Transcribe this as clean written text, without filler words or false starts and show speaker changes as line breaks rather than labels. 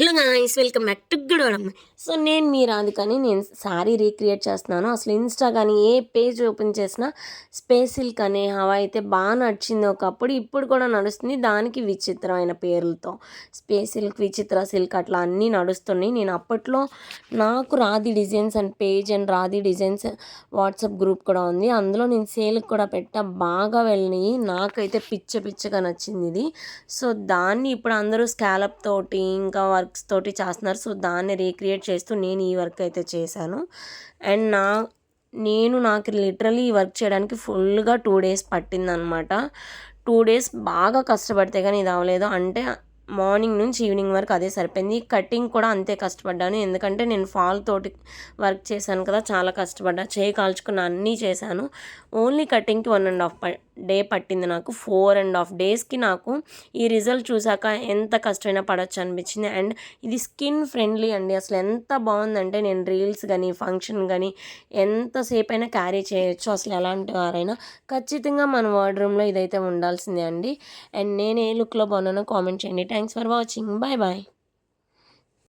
Hello guys, welcome back to గుడవడం. So నేను మీ రాధికని నేను శారీ రీక్రియేట్ చేస్తున్నాను. అసలు ఇన్స్టా కానీ ఏ పేజ్ ఓపెన్ చేసినా స్పేస్ సిల్క్ అనే హవా అయితే బాగా నడిచింది ఒకప్పుడు. ఇప్పుడు కూడా నడుస్తుంది, దానికి విచిత్రమైన పేర్లతో స్పేస్ సిల్క్, విచిత్ర సిల్క్ అట్లా అన్నీ నడుస్తున్నాయి. నేను అప్పట్లో నాకు Radhi designs and page and Radhi designs WhatsApp group కూడా ఉంది. అందులో నేను సేల్కి కూడా పెట్టా, బాగా వెళ్ళినాయి. నాకైతే పిచ్చగా నచ్చింది ఇది. సో దాన్ని ఇప్పుడు అందరూ స్కాలప్ తోటి ఇంకా వర్క్స్ తోటి చేస్తున్నారు. సో దాన్ని రీక్రియేట్ చేస్తూ నేను ఈ వర్క్ అయితే చేశాను. అండ్ నాకు లిటరలీ ఈ వర్క్ చేయడానికి ఫుల్గా 2 days పట్టిందనమాట. 2 days బాగా కష్టపడితే కానీ ఇది అవ్వలేదు. అంటే మార్నింగ్ నుంచి ఈవినింగ్ వరకు అదే సరిపోయింది. కటింగ్ కూడా అంతే కష్టపడ్డాను, ఎందుకంటే నేను ఫాల్ తోటి వర్క్ చేశాను కదా, చాలా కష్టపడ్డా. చేయి కాల్చుకున్న అన్నీ చేశాను. ఓన్లీ కటింగ్కి 1.5 day పట్టింది నాకు. 4.5 daysకి నాకు ఈ రిజల్ట్ చూసాక ఎంత కష్టమైనా పడవచ్చు అనిపించింది. అండ్ ఇది స్కిన్ ఫ్రెండ్లీ అండి. అసలు ఎంత బాగుందంటే నేను రీల్స్ కానీ ఫంక్షన్ కానీ ఎంతసేపు అయినా క్యారీ చేయొచ్చు. అసలు ఎలాంటి వారైనా ఖచ్చితంగా మన వార్డ్రూమ్లో ఇదైతే ఉండాల్సిందే అండి. అండ్ నేను ఏ లుక్లో బాగున్నానో కామెంట్ చేయండి. Thanks for watching. Bye bye.